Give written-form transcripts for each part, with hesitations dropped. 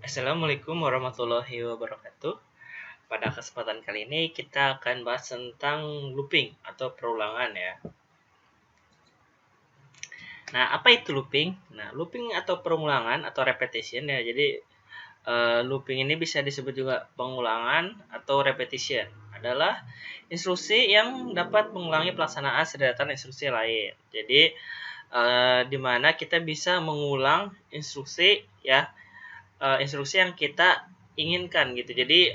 Assalamualaikum warahmatullahi wabarakatuh. Pada kesempatan kali ini kita akan bahas tentang looping atau perulangan ya. Nah, apa itu looping? Nah, looping atau perulangan atau repetition ya. Jadi looping ini bisa disebut juga pengulangan atau repetition. Adalah instruksi yang dapat mengulangi pelaksanaan sederetan instruksi lain. Jadi di mana kita bisa mengulang instruksi ya, instruksi yang kita inginkan gitu. Jadi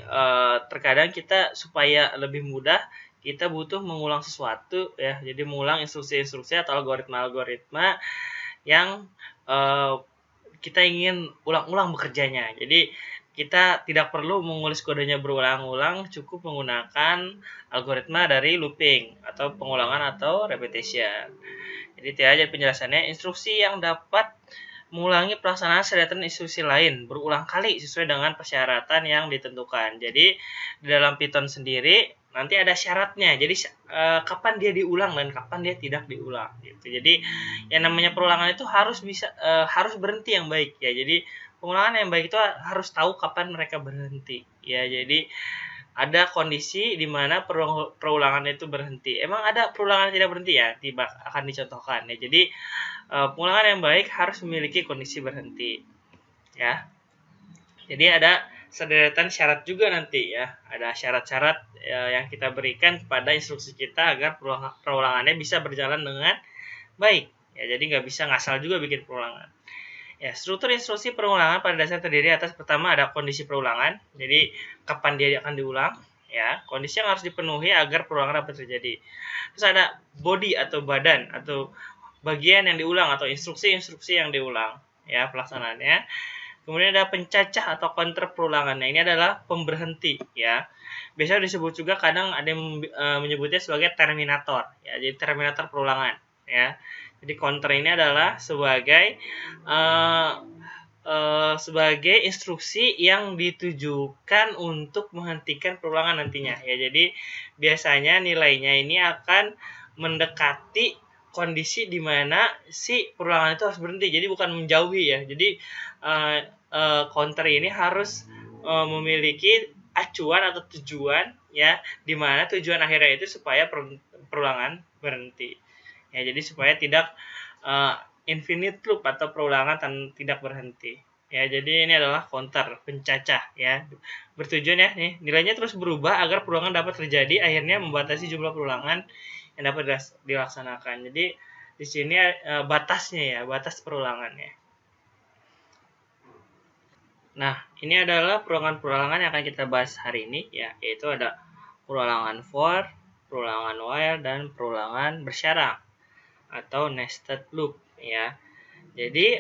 terkadang kita supaya lebih mudah kita butuh mengulang sesuatu ya. Jadi mengulang instruksi-instruksi atau algoritma-algoritma yang kita ingin ulang-ulang bekerjanya. Jadi kita tidak perlu mengulis kodenya berulang-ulang, cukup menggunakan algoritma dari looping atau pengulangan atau repetition. Jadi itu aja penjelasannya, instruksi yang dapat mengulangi pelaksanaan sederetan instruksi lain berulang kali sesuai dengan persyaratan yang ditentukan. Jadi di dalam Python sendiri nanti ada syaratnya. Jadi kapan dia diulang dan kapan dia tidak diulang gitu. Jadi yang namanya perulangan itu harus berhenti yang baik ya. Jadi pengulangan yang baik itu harus tahu kapan mereka berhenti ya. Jadi ada kondisi di mana perulangan itu berhenti. Emang ada perulangan tidak berhenti ya? Tiba akan dicontohkan ya. Jadi pengulangan yang baik harus memiliki kondisi berhenti ya. Jadi ada sederetan syarat juga nanti ya. Ada syarat-syarat yang kita berikan kepada instruksi kita agar perulangannya bisa berjalan dengan baik ya. Jadi nggak bisa ngasal juga bikin perulangan. Ya, struktur instruksi perulangan pada dasarnya terdiri atas pertama ada kondisi perulangan. Jadi kapan dia akan diulang ya. Kondisi yang harus dipenuhi agar perulangan dapat terjadi. Terus ada body atau badan atau bagian yang diulang atau instruksi-instruksi yang diulang ya pelaksanaannya. Kemudian ada pencacah atau counter perulangan. Nah, ini adalah pemberhenti ya. Biasanya disebut juga kadang ada yang menyebutnya sebagai terminator ya. Jadi terminator perulangan ya. Jadi counter ini adalah sebagai instruksi yang ditujukan untuk menghentikan perulangan nantinya ya. Jadi biasanya nilainya ini akan mendekati kondisi di mana si perulangan itu harus berhenti. Jadi bukan menjauhi ya. Jadi counter ini harus memiliki acuan atau tujuan ya, di mana tujuan akhirnya itu supaya perulangan berhenti. Ya, jadi supaya tidak infinite loop atau perulangan tidak berhenti. Ya, jadi ini adalah counter pencacah ya. Bertujuan ya nih, nilainya terus berubah agar perulangan dapat terjadi, akhirnya membatasi jumlah perulangan yang dapat dilaksanakan. Jadi di sini batasnya ya, batas perulangannya. Nah, ini adalah perulangan-perulangan yang akan kita bahas hari ini ya, yaitu ada perulangan for, perulangan while, dan perulangan bersyarat atau nested loop ya. Jadi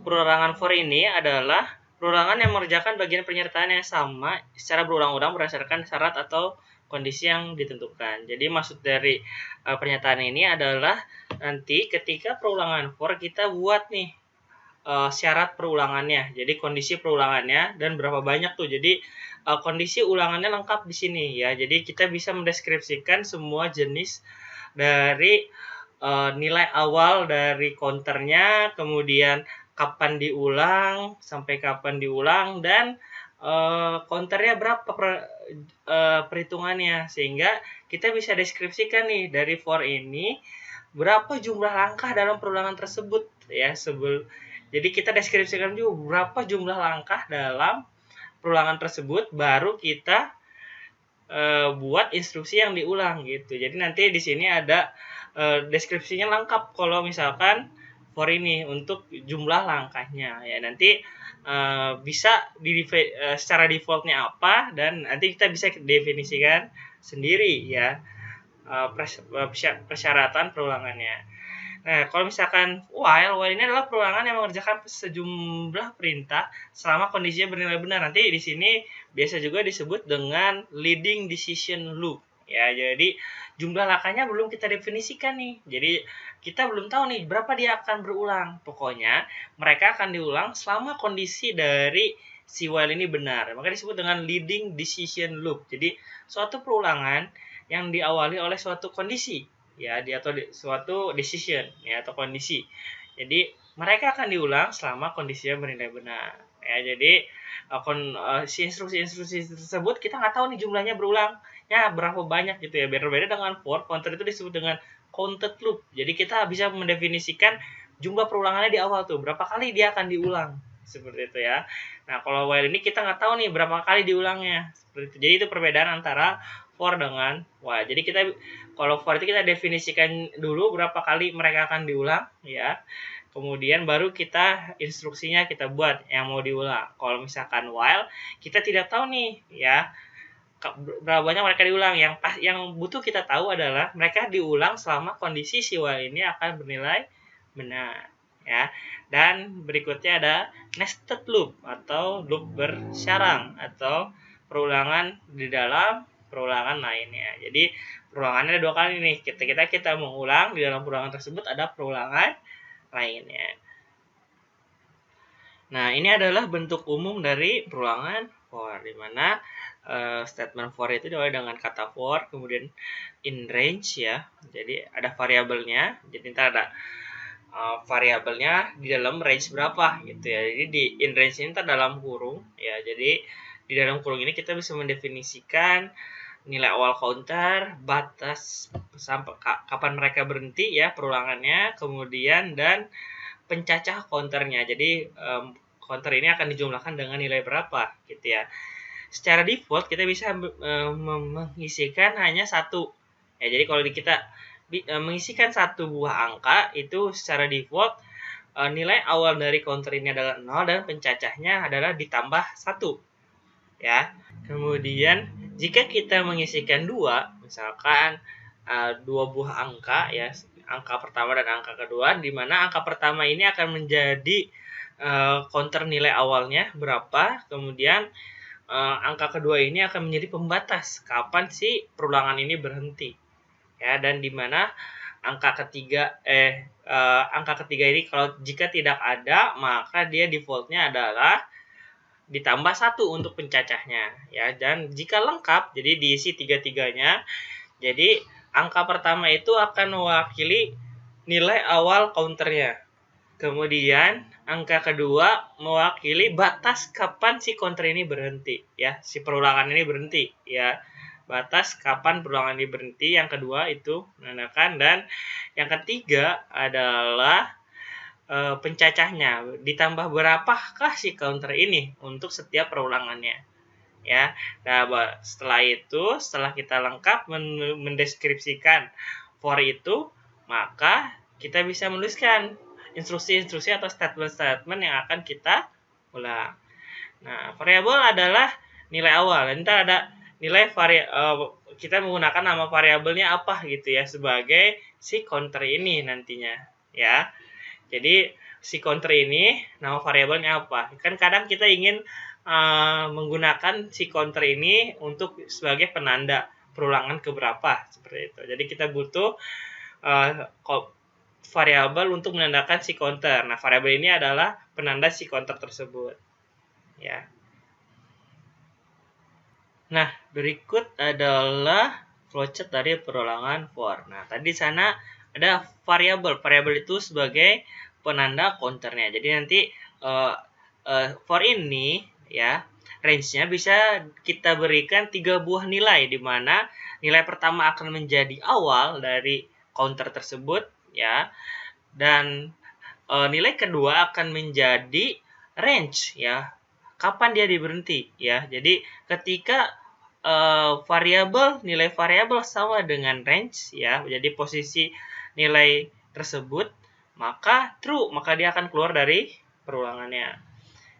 perulangan for ini adalah perulangan yang mengerjakan bagian penyertaan yang sama secara berulang-ulang berdasarkan syarat atau kondisi yang ditentukan. Jadi maksud dari pernyataan ini adalah nanti ketika perulangan for kita buat nih syarat perulangannya. Jadi kondisi perulangannya dan berapa banyak tuh. Jadi kondisi ulangannya lengkap di sini ya. Jadi kita bisa mendeskripsikan semua jenis dari nilai awal dari counternya, kemudian kapan diulang, sampai kapan diulang, dan counternya berapa perhitungannya, sehingga kita bisa deskripsikan nih dari for ini berapa jumlah langkah dalam perulangan tersebut ya. Jadi kita deskripsikan juga berapa jumlah langkah dalam perulangan tersebut, baru kita buat instruksi yang diulang gitu. Jadi nanti di sini ada deskripsinya lengkap kalau misalkan for ini untuk jumlah langkahnya ya. Nanti bisa secara defaultnya apa, dan nanti kita bisa definisikan sendiri ya persyaratan perulangannya. Nah, kalau misalkan while ini adalah perulangan yang mengerjakan sejumlah perintah selama kondisinya bernilai benar. Nanti di sini biasa juga disebut dengan leading decision loop. Ya, jadi jumlah langkahnya belum kita definisikan nih. Jadi kita belum tahu nih berapa dia akan berulang. Pokoknya mereka akan diulang selama kondisi dari si while ini benar. Maka disebut dengan leading decision loop. Jadi suatu perulangan yang diawali oleh suatu kondisi ya, atau suatu decision ya atau kondisi. Jadi mereka akan diulang selama kondisinya bernilai benar ya. Jadi si instruksi-instruksi tersebut kita nggak tahu nih jumlahnya berulangnya berapa banyak gitu ya. Berbeda dengan for, counter itu disebut dengan counted loop. Jadi kita bisa mendefinisikan jumlah perulangannya di awal tuh, berapa kali dia akan diulang, seperti itu ya. Nah, kalau while ini kita nggak tahu nih berapa kali diulangnya, seperti itu. Jadi itu perbedaan antara for dengan while. Jadi kita kalau for itu kita definisikan dulu berapa kali mereka akan diulang ya. Kemudian baru kita instruksinya kita buat yang mau diulang. Kalau misalkan while kita tidak tahu nih ya berapa banyak mereka diulang. Yang butuh kita tahu adalah mereka diulang selama kondisi si while ini akan bernilai benar ya. Dan berikutnya ada nested loop atau loop bersarang atau perulangan di dalam perulangan lainnya. Jadi perulangannya ada 2 kali nih. Kita mengulang, di dalam perulangan tersebut ada perulangan lainnya. Nah, ini adalah bentuk umum dari perulangan for, di mana statement for itu diawali dengan kata for, kemudian in range ya. Jadi ada variabelnya. Jadi ntar ada variabelnya di dalam range berapa gitu ya. Jadi di in range ini ntar dalam kurung ya. Jadi di dalam kurung ini kita bisa mendefinisikan nilai awal counter, batas sampai kapan mereka berhenti ya perulangannya, kemudian dan pencacah counternya. Jadi counter ini akan dijumlahkan dengan nilai berapa gitu ya. Secara default kita bisa mengisikan hanya satu ya. Jadi kalau kita mengisikan satu buah angka itu secara default nilai awal dari counter ini adalah 0 dan pencacahnya adalah ditambah 1 ya. Kemudian jika kita mengisikan 2, misalkan 2 buah angka ya, angka pertama dan angka kedua, di mana angka pertama ini akan menjadi counter nilai awalnya berapa, kemudian angka kedua ini akan menjadi pembatas kapan si perulangan ini berhenti ya. Dan di mana angka ketiga ini kalau jika tidak ada maka dia defaultnya adalah ditambah 1 untuk pencacahnya ya. Dan jika lengkap jadi diisi 3-3-nya, jadi angka pertama itu akan mewakili nilai awal counternya. Kemudian angka kedua mewakili batas kapan si counter ini berhenti ya, si perulangan ini berhenti ya. Batas kapan perulangan ini berhenti, yang kedua itu menandakan. Dan yang ketiga adalah pencacahnya, ditambah berapakah si counter ini untuk setiap perulangannya ya. Nah, setelah kita lengkap mendeskripsikan for itu, maka kita bisa menuliskan instruksi-instruksi atau statement-statement yang akan kita ulang. Nah, variabel adalah nilai awal. Nanti ada nilai kita menggunakan nama variabelnya apa gitu ya sebagai si counter ini nantinya ya. Jadi si counter ini nama variabelnya apa? Kan kadang kita ingin menggunakan si counter ini untuk sebagai penanda perulangan keberapa seperti itu. Jadi kita butuh variabel untuk menandakan si counter. Nah, variabel ini adalah penanda si counter tersebut. Ya. Nah, berikut adalah flowchart dari perulangan for. Nah, tadi di sana ada variabel. Variabel itu sebagai penanda counternya. Jadi nanti for ini ya, range-nya bisa kita berikan 3 buah nilai, di mana nilai pertama akan menjadi awal dari counter tersebut ya, dan nilai kedua akan menjadi range ya, kapan dia diberhenti ya. Jadi ketika nilai variabel sama dengan range ya, jadi posisi nilai tersebut, maka true, maka dia akan keluar dari perulangannya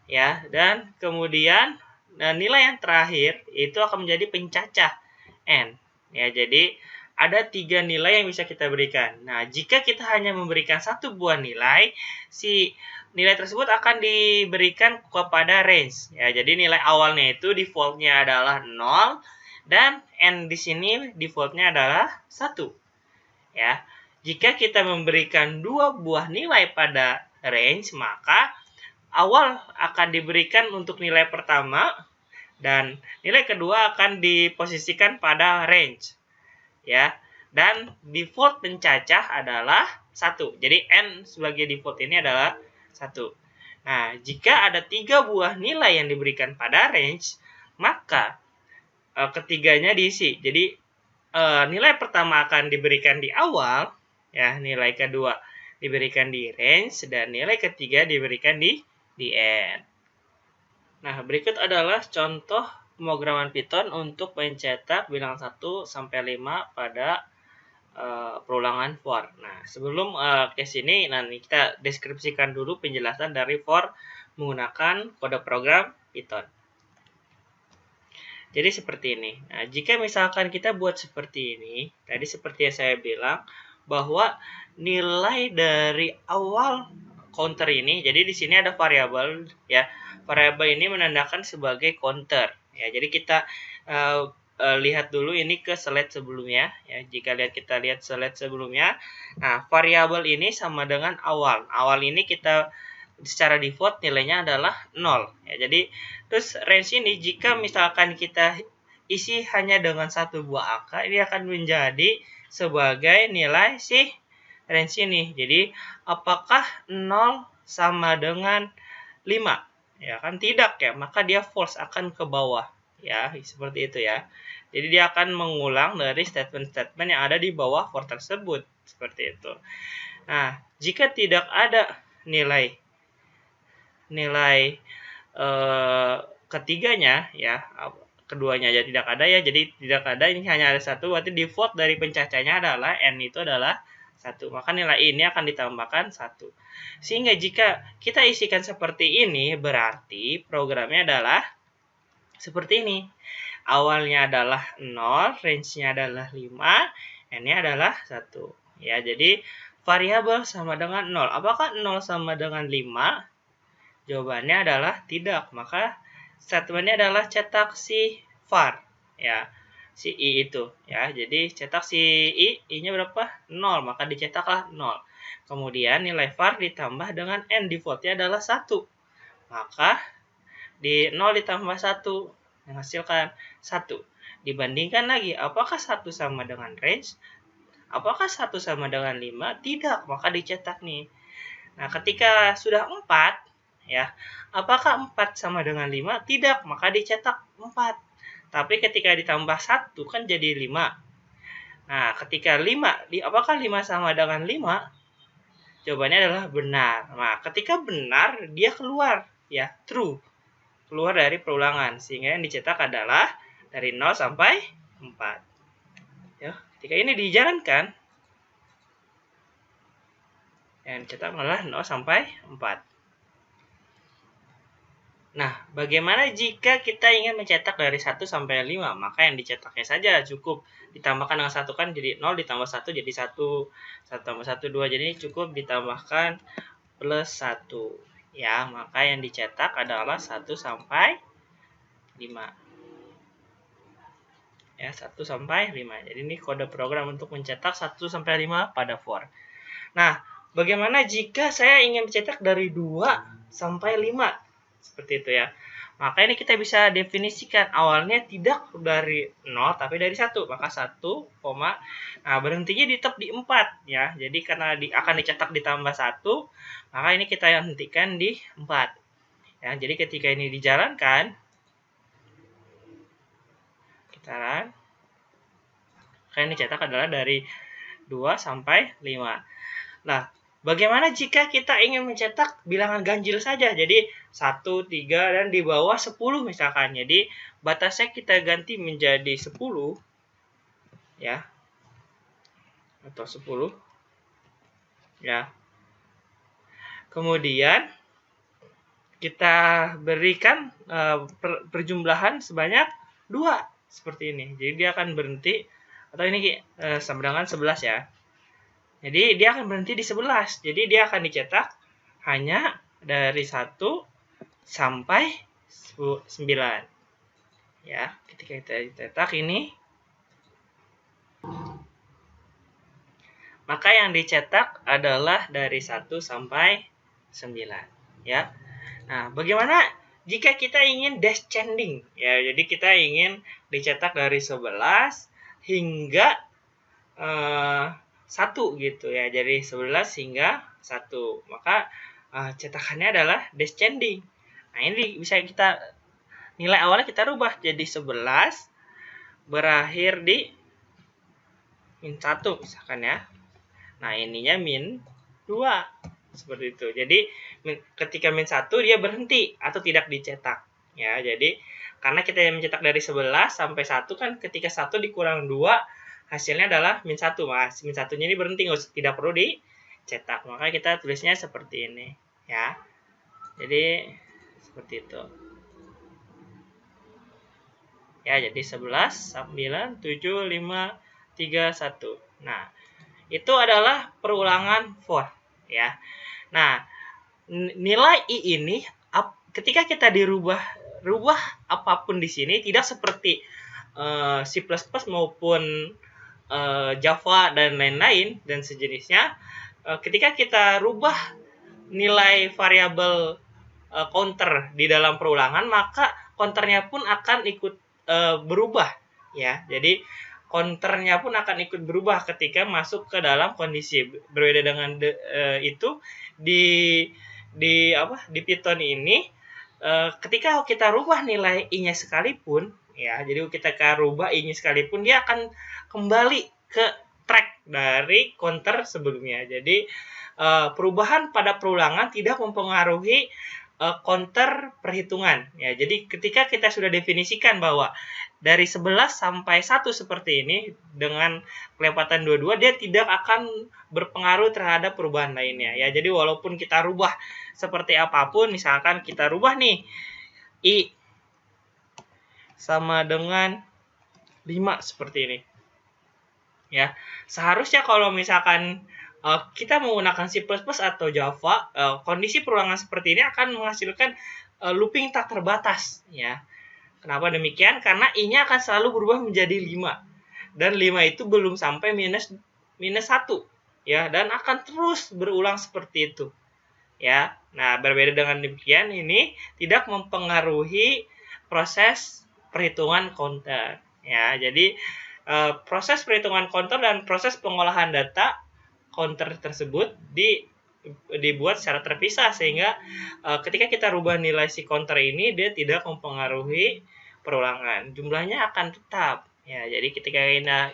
ya. Dan kemudian nilai yang terakhir itu akan menjadi pencacah n ya. Jadi ada 3 nilai yang bisa kita berikan. Nah, jika kita hanya memberikan 1 buah nilai, si nilai tersebut akan diberikan kepada range ya. Jadi nilai awalnya itu defaultnya adalah 0 dan n di sini defaultnya adalah 1 ya. Jika kita memberikan 2 buah nilai pada range, maka awal akan diberikan untuk nilai pertama dan nilai kedua akan diposisikan pada range ya. Dan default pencacah adalah 1. Jadi n sebagai default ini adalah 1. Nah, jika ada 3 buah nilai yang diberikan pada range, maka ketiganya diisi. Jadi nilai pertama akan diberikan di awal, ya, nilai kedua diberikan di range, dan nilai ketiga diberikan di end. Nah, berikut adalah contoh pemrograman Python untuk mencetak bilangan 1 sampai 5 pada perulangan for. Nah, sebelum case ini, nanti kita deskripsikan dulu penjelasan dari for menggunakan kode program Python. Jadi seperti ini. Nah, jika misalkan kita buat seperti ini, tadi seperti yang saya bilang, bahwa nilai dari awal counter ini, jadi di sini ada variabel, ya. Variabel ini menandakan sebagai counter, ya. Jadi kita lihat dulu ini ke slide sebelumnya, ya. Jika kita lihat slide sebelumnya, nah, variabel ini sama dengan awal. Awal ini kita secara default nilainya adalah 0, ya. Jadi terus range ini jika misalkan kita isi hanya dengan satu buah angka, ini akan menjadi sebagai nilai si range ini. Jadi apakah 0 sama dengan 5? Ya kan tidak, ya. Maka dia false, akan ke bawah, ya, seperti itu, ya. Jadi dia akan mengulang dari statement-statement yang ada di bawah for tersebut, seperti itu. Nah, jika tidak ada nilai ketiganya, ya, keduanya aja tidak ada, ya. Jadi tidak ada, ini hanya ada satu, berarti default dari pencacahnya adalah n itu adalah 1. Maka nilai ini akan ditambahkan 1. Sehingga jika kita isikan seperti ini, berarti programnya adalah seperti ini. Awalnya adalah 0, range-nya adalah 5, n-nya adalah 1. Ya, jadi variabel sama dengan 0. Apakah 0 sama dengan 5? Jawabannya adalah tidak. Maka statementnya adalah cetak si var, ya, si i itu, ya. Jadi cetak si i-nya berapa? 0, maka dicetaklah 0. Kemudian nilai var ditambah dengan n, defaultnya adalah 1. Maka di 0 ditambah 1 menghasilkan 1. Dibandingkan lagi, apakah 1 sama dengan range? Apakah 1 sama dengan 5? Tidak, maka dicetak nih. Nah, ketika sudah 4, ya, apakah 4 sama dengan 5? Tidak, maka dicetak 4. Tapi ketika ditambah 1 kan jadi 5. Nah, ketika 5, apakah 5 sama dengan 5? Jawabannya adalah benar. Nah, ketika benar, dia keluar, ya, true. Keluar dari perulangan, sehingga yang dicetak adalah dari 0 sampai 4. Ya, ketika ini dijalankan, yang dicetak adalah 0 sampai 4. Nah, bagaimana jika kita ingin mencetak dari 1 sampai 5? Maka yang dicetaknya saja cukup ditambahkan dengan 1, kan jadi 0 ditambah 1 jadi 1. 1 tambah 1, 2. Jadi cukup ditambahkan plus 1. Ya, maka yang dicetak adalah 1 sampai 5. Ya, 1 sampai 5. Jadi ini kode program untuk mencetak 1 sampai 5 pada for. Nah, bagaimana jika saya ingin mencetak dari 2 sampai 5? Seperti itu, ya. Maka ini kita bisa definisikan awalnya tidak dari 0 tapi dari 1. Maka 1, nah, berhentinya tetap di 4, ya. Jadi karena akan dicetak ditambah 1, maka ini kita hentikan di 4. Ya, jadi ketika ini dijalankan, maka yang dicetak adalah dari 2 sampai 5. Nah, bagaimana jika kita ingin mencetak bilangan ganjil saja? Jadi 1, 3, dan di bawah 10 misalkan. Jadi batasnya kita ganti menjadi 10, ya. Atau 10. Ya. Kemudian kita berikan perjumlahan sebanyak 2 seperti ini. Jadi dia akan berhenti, atau ini sama dengan 11, ya. Jadi dia akan berhenti di 11. Jadi dia akan dicetak hanya dari 1 sampai 9. Ya, ketika kita cetak ini, maka yang dicetak adalah dari 1 sampai 9, ya. Nah, bagaimana jika kita ingin descending? Ya, jadi kita ingin dicetak dari 11 hingga 1 gitu, ya. Jadi 11 hingga 1. Maka cetakannya adalah descending. Nah, ini bisa kita nilai awalnya kita rubah jadi 11 berakhir di min 1 misalkan ya. Nah, ininya min 2. Seperti itu. Jadi ketika min 1 dia berhenti atau tidak dicetak. Ya, jadi karena kita yang mencetak dari 11 sampai 1 kan ketika 1 dikurang 2 hasilnya adalah min 1. Mas, min 1-nya ini berhenti, tidak perlu dicetak. Maka kita tulisnya seperti ini, ya. Jadi seperti itu. Ya, jadi 11, 9, 7, 5, 3, 1. Nah, itu adalah perulangan for, ya. Nah, nilai I ini ketika kita rubah apapun di sini tidak seperti C++ maupun Java dan lain-lain dan sejenisnya. Ketika kita rubah nilai variabel counter di dalam perulangan, maka counternya pun akan ikut berubah, ya. Jadi counternya pun akan ikut berubah ketika masuk ke dalam kondisi. Berbeda dengan itu di Python ini, ketika kita rubah nilai I-nya sekalipun, ya, jadi kita rubah I-nya sekalipun, dia akan kembali ke track dari counter sebelumnya. Jadi perubahan pada perulangan tidak mempengaruhi counter perhitungan, ya. Jadi ketika kita sudah definisikan bahwa dari 11 sampai 1 seperti ini dengan kelipatan 22, dia tidak akan berpengaruh terhadap perubahan lainnya, ya. Jadi walaupun kita rubah seperti apapun, misalkan kita rubah nih I sama dengan 5 seperti ini, ya. Seharusnya kalau misalkan kita menggunakan C++ atau Java, kondisi perulangan seperti ini akan menghasilkan looping tak terbatas, ya. Kenapa demikian? Karena I-nya akan selalu berubah menjadi 5. Dan 5 itu belum sampai minus 1, ya, dan akan terus berulang seperti itu, ya. Nah, berbeda dengan demikian, ini tidak mempengaruhi proses perhitungan counter, ya. Jadi proses perhitungan counter dan proses pengolahan data counter tersebut dibuat secara terpisah, sehingga ketika kita rubah nilai si counter ini, dia tidak mempengaruhi perulangan, jumlahnya akan tetap, ya. Jadi ketika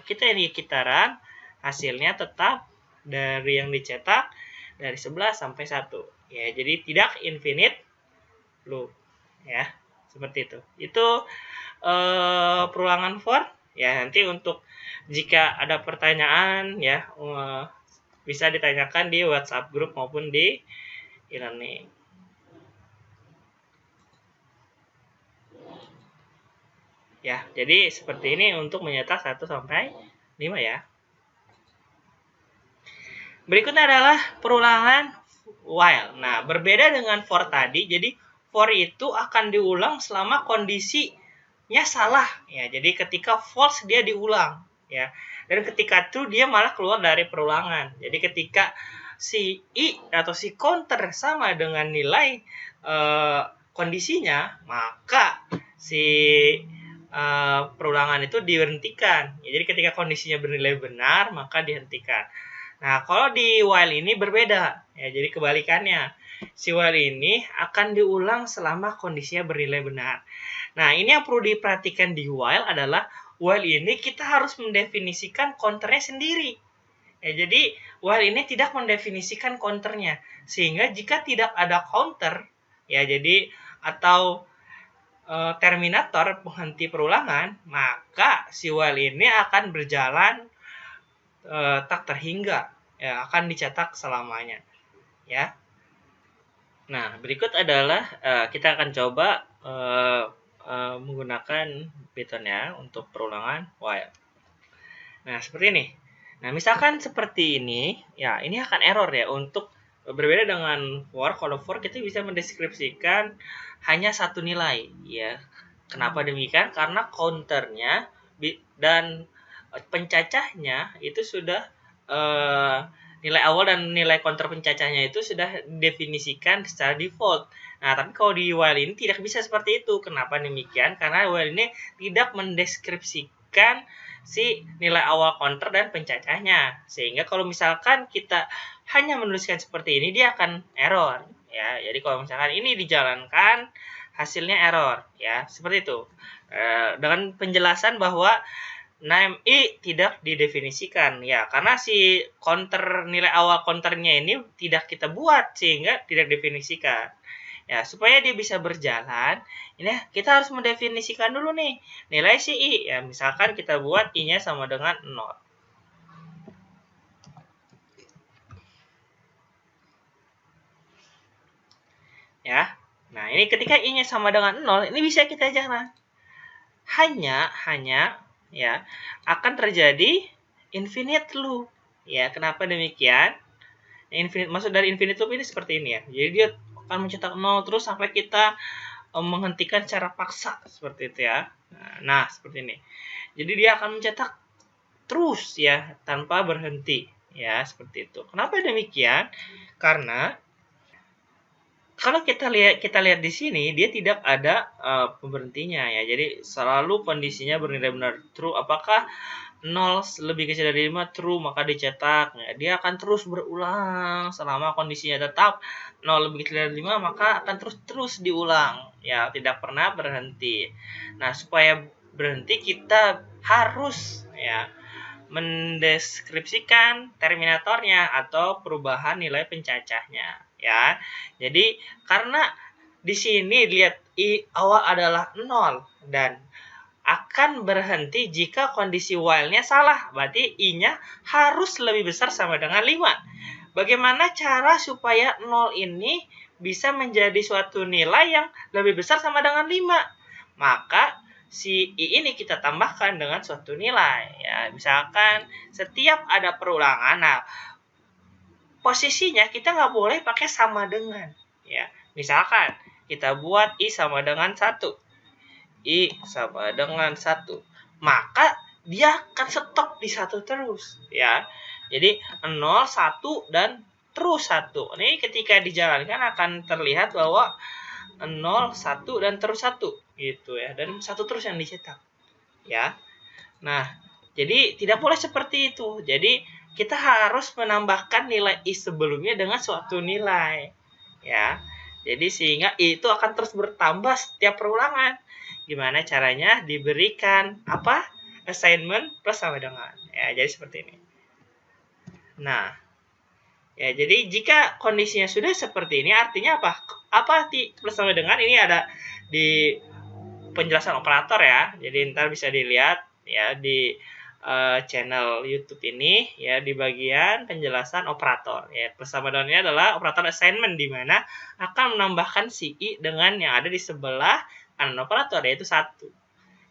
kita ini kitaran, hasilnya tetap dari yang dicetak dari 11 sampai 1, ya. Jadi tidak infinite loop, ya, seperti itu. Itu perulangan for, ya. Nanti untuk jika ada pertanyaan, ya, bisa ditanyakan di WhatsApp group maupun di e-learning. Ya, jadi seperti ini untuk mencetak 1 sampai 5, ya. Berikutnya adalah perulangan while. Nah, berbeda dengan for tadi, jadi for itu akan diulang selama kondisinya salah, ya. Jadi ketika false dia diulang, ya. Dan ketika true dia malah keluar dari perulangan. Jadi ketika si I atau si counter sama dengan nilai kondisinya, maka si perulangan itu dihentikan. Ya, jadi ketika kondisinya bernilai benar, maka dihentikan. Nah, kalau di while ini berbeda, ya. Jadi kebalikannya. Si while ini akan diulang selama kondisinya bernilai benar. Nah, ini yang perlu diperhatikan di while adalah while ini kita harus mendefinisikan counternya sendiri. Ya, jadi while ini tidak mendefinisikan counternya, sehingga jika tidak ada counter, ya, jadi atau terminator penghenti perulangan, maka si while ini akan berjalan tak terhingga, ya, akan dicetak selamanya, ya. Nah, berikut adalah kita akan coba menggunakan Python, ya, untuk perulangan while. Nah, seperti ini. Nah, misalkan seperti ini, ya, ini akan error, ya. Untuk berbeda dengan for, kalau for kita bisa mendeskripsikan hanya satu nilai, ya. Kenapa demikian? Karena counternya dan pencacahnya itu sudah nilai awal dan nilai counter pencacahnya itu sudah didefinisikan secara default. Nah, tapi kalau di while ini tidak bisa seperti itu. Kenapa demikian? Karena while ini tidak mendeskripsikan si nilai awal counter dan pencacahnya. Sehingga kalau misalkan kita hanya menuliskan seperti ini, dia akan error. ya. Jadi kalau misalkan ini dijalankan hasilnya error, ya, seperti itu. Dengan penjelasan bahwa name i tidak didefinisikan, ya, karena si nilai awal counternya ini tidak kita buat sehingga tidak definisikan. Ya, supaya dia bisa berjalan, ini kita harus mendefinisikan dulu nih nilai si i. Ya, misalkan kita buat i-nya sama dengan 0. Ya. Nah, ini ketika i-nya sama dengan 0, ini bisa kita jalan. Hanya ya akan terjadi infinite loop. Ya, kenapa demikian? Maksud dari infinite loop ini seperti ini ya. Jadi dia akan mencetak 0 terus sampai kita menghentikan secara paksa seperti itu ya. Nah, seperti ini. Jadi dia akan mencetak terus ya tanpa berhenti ya, seperti itu. Kenapa demikian? Karena kalau kita lihat di sini dia tidak ada pemberhentinya ya. Jadi selalu kondisinya bernilai benar true. Apakah 0 lebih kecil dari 5 true, maka dicetak. Ya, dia akan terus berulang selama kondisinya tetap 0 lebih kecil dari 5, maka akan terus diulang. Ya, tidak pernah berhenti. Nah, supaya berhenti kita harus ya mendeskripsikan terminatornya atau perubahan nilai pencacahnya ya. Jadi karena di sini lihat i awal adalah 0 dan akan berhenti jika kondisi while-nya salah. Berarti i-nya harus lebih besar sama dengan 5. Bagaimana cara supaya 0 ini bisa menjadi suatu nilai yang lebih besar sama dengan 5? Maka si i ini kita tambahkan dengan suatu nilai. Ya, misalkan setiap ada perulangan, nah posisinya kita nggak boleh pakai sama dengan. Ya, misalkan kita buat i sama dengan 1. I sama dengan 1. Maka dia akan stop di 1 terus ya. Jadi 0, 1 dan terus 1. Ini ketika dijalankan akan terlihat bahwa 0, 1 dan terus 1 gitu ya. Dan 1 terus yang dicetak. Ya. Nah, jadi tidak boleh seperti itu. Jadi kita harus menambahkan nilai i sebelumnya dengan suatu nilai. Ya. Jadi sehingga i itu akan terus bertambah setiap perulangan. Gimana caranya? Diberikan apa? Assignment plus sama dengan. Ya, jadi seperti ini. Nah, ya jadi jika kondisinya sudah seperti ini artinya apa? Apa arti plus sama dengan? Ini ada di penjelasan operator ya. Jadi ntar bisa dilihat ya di channel YouTube ini ya di bagian penjelasan operator. Ya, plus sama dengan ini adalah operator assignment di mana akan menambahkan si i dengan yang ada di sebelah kanan operator yaitu 1.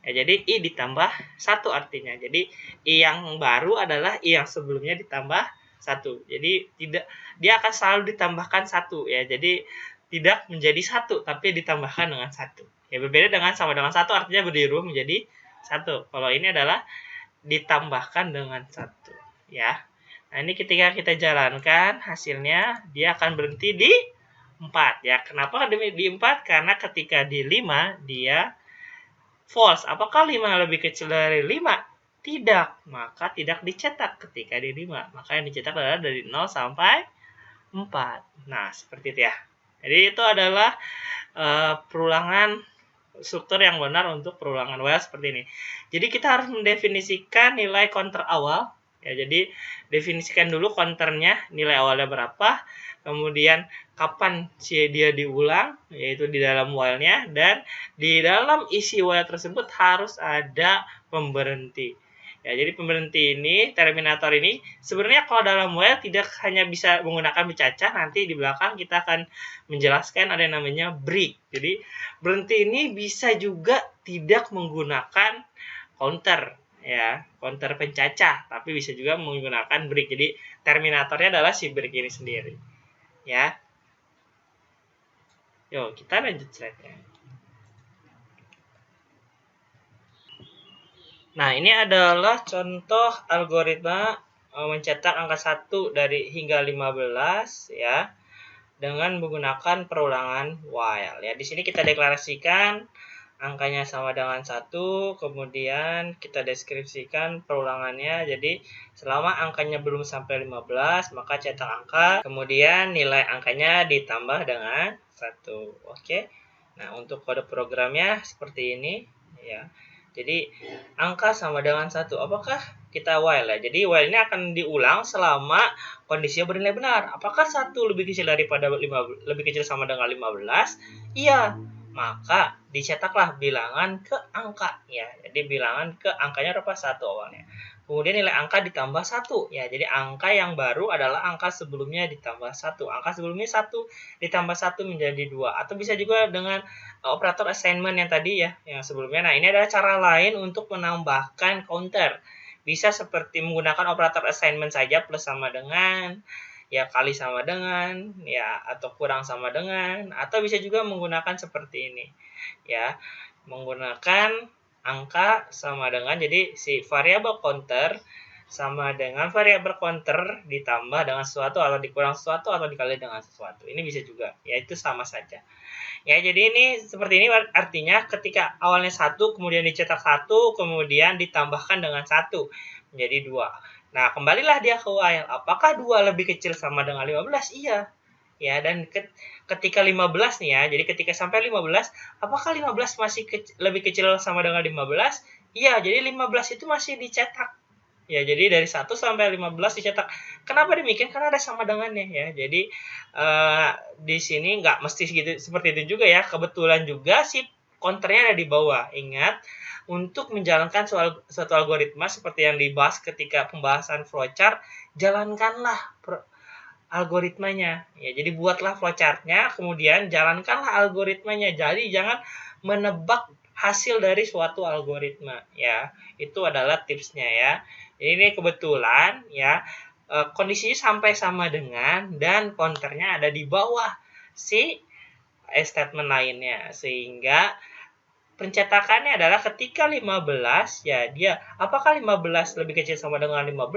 Ya, jadi i ditambah 1 artinya. Jadi i yang baru adalah i yang sebelumnya ditambah 1. Jadi dia akan selalu ditambahkan 1 ya. Jadi tidak menjadi 1 tapi ditambahkan dengan 1. Ya, berbeda dengan sama dengan 1 artinya berdiri menjadi 1. Kalau ini adalah ditambahkan dengan 1 ya. Nah, ini ketika kita jalankan hasilnya dia akan berhenti di 4 ya. Kenapa di 4? Karena ketika di 5 dia false. Apakah 5 lebih kecil dari 5? Tidak. Maka tidak dicetak ketika di 5. Maka yang dicetak adalah dari 0 sampai 4. Nah, seperti itu ya. Jadi itu adalah perulangan struktur yang benar untuk perulangan while seperti ini. Jadi kita harus mendefinisikan nilai counter awal. Ya, jadi definisikan dulu counternya, nilai awalnya berapa, kemudian kapan dia diulang, yaitu di dalam while-nya, dan di dalam isi while tersebut harus ada pemberhenti. Ya, jadi pemberhenti ini, terminator ini, sebenarnya kalau dalam while tidak hanya bisa menggunakan bercacah, nanti di belakang kita akan menjelaskan ada yang namanya break. Jadi berhenti ini bisa juga tidak menggunakan counter, ya, counter pencacah, tapi bisa juga menggunakan break. Jadi terminatornya adalah si break ini sendiri. Ya. Yuk, kita lanjut slide-nya. Nah, ini adalah contoh algoritma mencetak angka 1 dari hingga 15 ya dengan menggunakan perulangan while ya. Di sini kita deklarasikan angkanya sama dengan 1, kemudian kita deskripsikan perulangannya. Jadi selama angkanya belum sampai 15, maka cetak angka, kemudian nilai angkanya ditambah dengan 1. Oke. Nah, untuk kode programnya seperti ini ya. Jadi angka sama dengan 1. Apakah kita while ya? Jadi while ini akan diulang selama kondisinya bernilai benar. Apakah 1 lebih kecil daripada 5, lebih kecil sama dengan 15? Iya. Maka dicetaklah bilangan ke angka ya. Jadi bilangan ke angkanya berapa? 1 awalnya. Kemudian nilai angka ditambah 1 ya. Jadi angka yang baru adalah angka sebelumnya ditambah 1. Angka sebelumnya 1 ditambah 1 menjadi 2. Atau bisa juga dengan operator assignment yang tadi ya, yang sebelumnya. Nah, ini adalah cara lain untuk menambahkan counter. Bisa seperti menggunakan operator assignment saja, plus sama dengan, ya kali sama dengan, ya atau kurang sama dengan, atau bisa juga menggunakan seperti ini. Ya, menggunakan angka sama dengan, jadi si variabel counter sama dengan variabel counter ditambah dengan sesuatu atau dikurang sesuatu atau dikali dengan sesuatu. Ini bisa juga, yaitu sama saja. Ya, jadi ini seperti ini artinya ketika awalnya 1, kemudian dicetak 1, kemudian ditambahkan dengan 1, menjadi 2. Nah, kembalilah dia ke while. Apakah 2 lebih kecil sama dengan 15? Iya. Ya, dan ketika 15 nih ya, jadi ketika sampai 15, apakah 15 masih lebih kecil sama dengan 15? Iya, jadi 15 itu masih dicetak. Ya, jadi dari 1 sampai 15 dicetak. Kenapa demikian? Karena ada sama dengannya ya. Jadi di sini nggak mesti gitu, seperti itu juga ya. Kebetulan juga si counternya ada di bawah. Ingat, untuk menjalankan suatu algoritma seperti yang dibahas ketika pembahasan flowchart, jalankanlah algoritmanya. Ya, jadi buatlah flowchartnya, kemudian jalankanlah algoritmanya. Jadi jangan menebak hasil dari suatu algoritma ya. Itu adalah tipsnya ya. Ini kebetulan ya, kondisinya sampai sama dengan dan counternya ada di bawah si statement lainnya, sehingga pencetakannya adalah ketika 15 ya, dia apakah 15 lebih kecil sama dengan 15?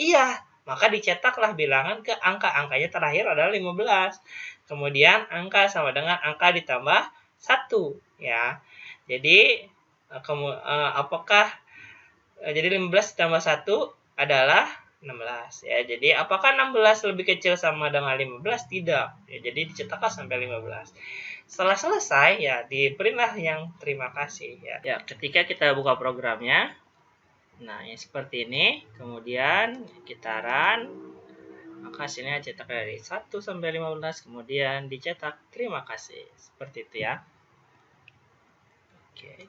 Iya, maka dicetaklah bilangan ke angkanya terakhir adalah 15. Kemudian angka sama dengan angka ditambah 1 ya. Jadi apakah jadi 15 ditambah 1 adalah 16 ya. Jadi apakah 16 lebih kecil sama dengan 15? Tidak. Ya, jadi dicetaklah sampai 15. Setelah selesai ya diberilah yang terima kasih ya. Ya, ketika kita buka programnya, nah yang seperti ini, kemudian kita run, maka hasilnya cetak dari 1 sampai 15, kemudian dicetak terima kasih. Seperti itu ya. Oke.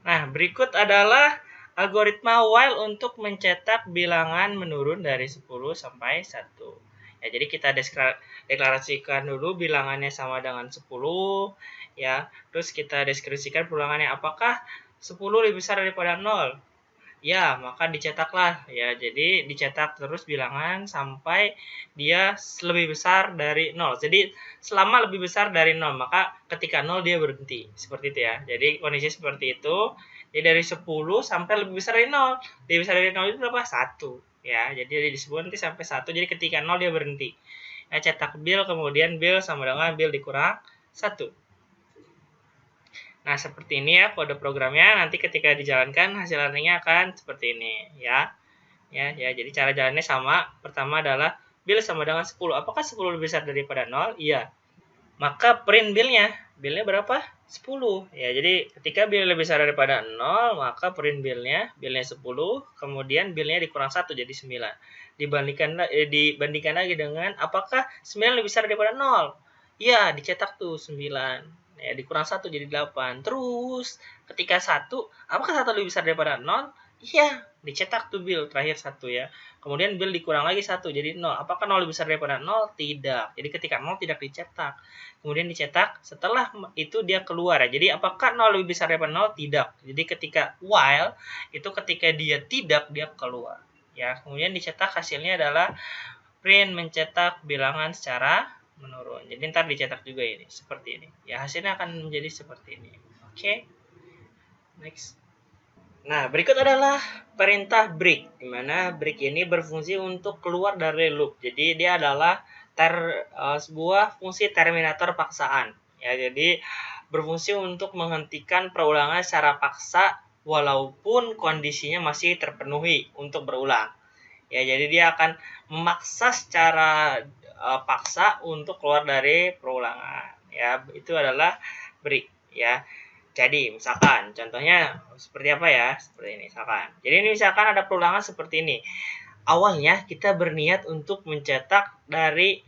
Nah, berikut adalah algoritma while untuk mencetak bilangan menurun dari 10 sampai 1. Ya, jadi kita deklarasikan dulu bilangannya sama dengan 10 ya. Terus kita deskripsikan perulangannya, apakah 10 lebih besar daripada 0? Ya, maka dicetaklah ya. Jadi dicetak terus bilangan sampai dia lebih besar dari 0. Jadi selama lebih besar dari 0, maka ketika 0 dia berhenti. Seperti itu ya. Jadi kondisi seperti itu. Jadi dari 10 sampai lebih besar dari 0. Lebih besar dari 0 itu berapa? 1. Ya, jadi disebut nanti sampai 1. Jadi ketika 0 dia berhenti. Ya, cetak bill, kemudian bill sama dengan bill dikurang 1. Nah, seperti ini ya kode programnya. Nanti ketika dijalankan hasilnya akan seperti ini ya. Ya, jadi cara jalannya sama. Pertama adalah bill sama dengan 10. Apakah 10 lebih besar daripada 0? Iya. Maka print bill-nya. Bill-nya berapa? 10. Ya, jadi ketika bill lebih besar daripada 0, maka print bill-nya 10, kemudian bill-nya dikurang 1 jadi 9. Dibandingkan lagi dengan apakah 9 lebih besar daripada 0? Iya, dicetak tuh 9. Ya, dikurang 1 jadi 8. Terus ketika 1, apakah 1 lebih besar daripada 0? Iya, dicetak tuh bill terakhir 1 ya. Kemudian bill dikurang lagi 1 jadi 0. Apakah 0 lebih besar daripada 0? Tidak. Jadi ketika 0 tidak dicetak. Kemudian dicetak, setelah itu dia keluar ya. Jadi apakah 0 lebih besar daripada 0? Tidak. Jadi ketika while itu ketika dia tidak, dia keluar. Ya, kemudian dicetak hasilnya adalah print mencetak bilangan secara menurun. Jadi ntar dicetak juga ini seperti ini. Ya, hasilnya akan menjadi seperti ini. Oke. Next. Nah, berikut adalah perintah break, di mana break ini berfungsi untuk keluar dari loop. Jadi dia adalah sebuah fungsi terminator paksaan. Ya, jadi berfungsi untuk menghentikan perulangan secara paksa walaupun kondisinya masih terpenuhi untuk berulang. Ya, jadi dia akan memaksa secara paksa untuk keluar dari perulangan. Ya, itu adalah break ya. Jadi, misalkan contohnya seperti apa ya? Seperti ini misalkan. Jadi ini misalkan ada perulangan seperti ini. Awalnya kita berniat untuk mencetak dari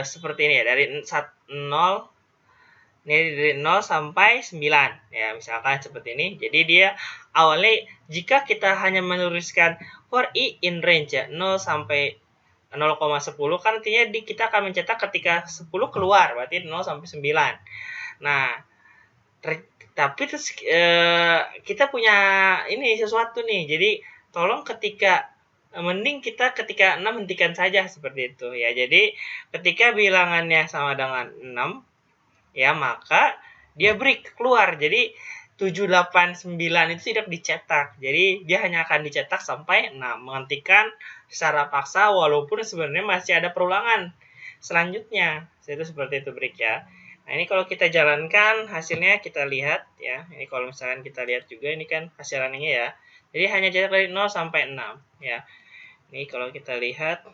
seperti ini ya, dari 0 dari 0 sampai 9 ya, misalkan seperti ini. Jadi dia awalnya jika kita hanya menuliskan for i in range ya 0 sampai 0,10 kan artinya kita akan mencetak ketika 10 keluar, berarti 0 sampai 9. Nah, tapi terus kita punya ini sesuatu nih. Jadi tolong mending kita ketika 6 hentikan saja seperti itu ya. Jadi ketika bilangannya sama dengan 6 ya, maka dia break keluar. Jadi 7, 8, 9 itu tidak dicetak. Jadi dia hanya akan dicetak sampai 6, menghentikan secara paksa walaupun sebenarnya masih ada perulangan selanjutnya. Itu seperti itu break ya. Nah, ini kalau kita jalankan hasilnya kita lihat ya. Ini kalau misalkan kita lihat juga ini kan hasil runningnya ya. Jadi hanya cetak dari 0 sampai 6 ya. Ini kalau kita lihat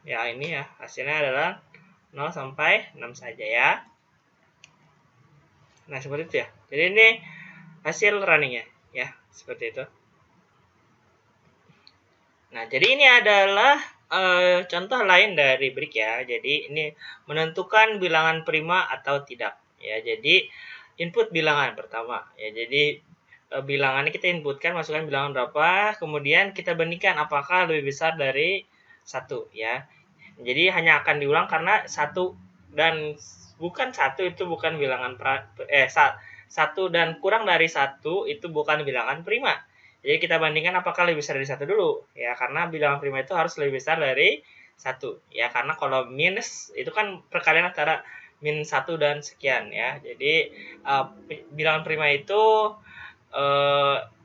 ya, ini ya hasilnya adalah 0 sampai 6 saja ya. Nah, seperti itu ya. Jadi ini hasil runningnya ya, seperti itu. Nah, jadi ini adalah contoh lain dari break ya. Jadi ini menentukan bilangan prima atau tidak ya. Jadi input bilangan pertama ya. Jadi bilangannya kita inputkan, masukkan bilangan berapa, kemudian kita bandingkan apakah lebih besar dari 1 ya. Jadi hanya akan diulang karena 1 dan bukan 1 itu bukan bilangan 1 dan kurang dari 1 itu bukan bilangan prima. Jadi kita bandingkan apakah lebih besar dari 1 dulu ya, karena bilangan prima itu harus lebih besar dari 1 ya, karena kalau minus itu kan perkalian antara min 1 dan sekian ya. Jadi bilangan prima itu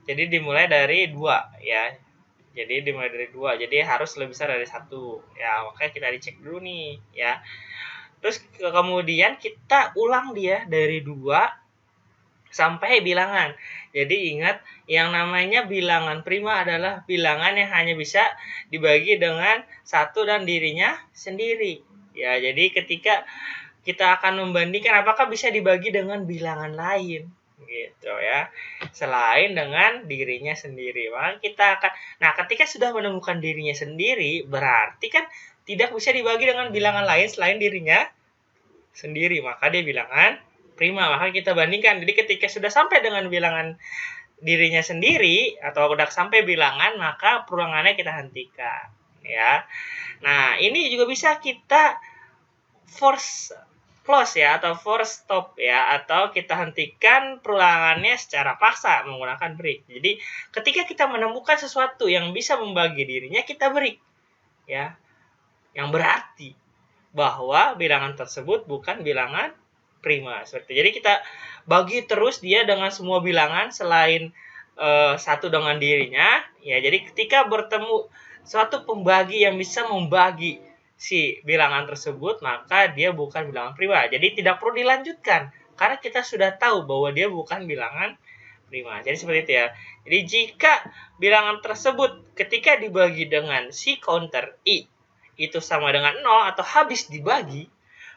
jadi dimulai dari 2 ya. Jadi dimulai dari 2, jadi harus lebih besar dari 1 ya, makanya kita dicek dulu nih ya. Terus kemudian kita ulang dia dari 2 sampai bilangan. Jadi ingat, yang namanya bilangan prima adalah bilangan yang hanya bisa dibagi dengan 1 dan dirinya sendiri. Ya, jadi ketika kita akan membandingkan apakah bisa dibagi dengan bilangan lain gitu ya, selain dengan dirinya sendiri. Maka kita akan, nah ketika sudah menemukan dirinya sendiri, berarti kan tidak bisa dibagi dengan bilangan lain selain dirinya sendiri, maka dia bilangan prima. Maka kita bandingkan. Jadi ketika sudah sampai dengan bilangan dirinya sendiri atau udah sampai bilangan, maka perulangannya kita hentikan ya. Nah, ini juga bisa kita force close ya, atau force stop ya, atau kita hentikan perulangannya secara paksa menggunakan break. Jadi ketika kita menemukan sesuatu yang bisa membagi dirinya, kita break ya, yang berarti bahwa bilangan tersebut bukan bilangan prima. Seperti jadi kita bagi terus dia dengan semua bilangan selain 1 dengan dirinya ya. Jadi ketika bertemu suatu pembagi yang bisa membagi si bilangan tersebut, maka dia bukan bilangan prima. Jadi tidak perlu dilanjutkan karena kita sudah tahu bahwa dia bukan bilangan prima. Jadi seperti itu ya. Jadi jika bilangan tersebut ketika dibagi dengan si counter i itu sama dengan 0 atau habis dibagi,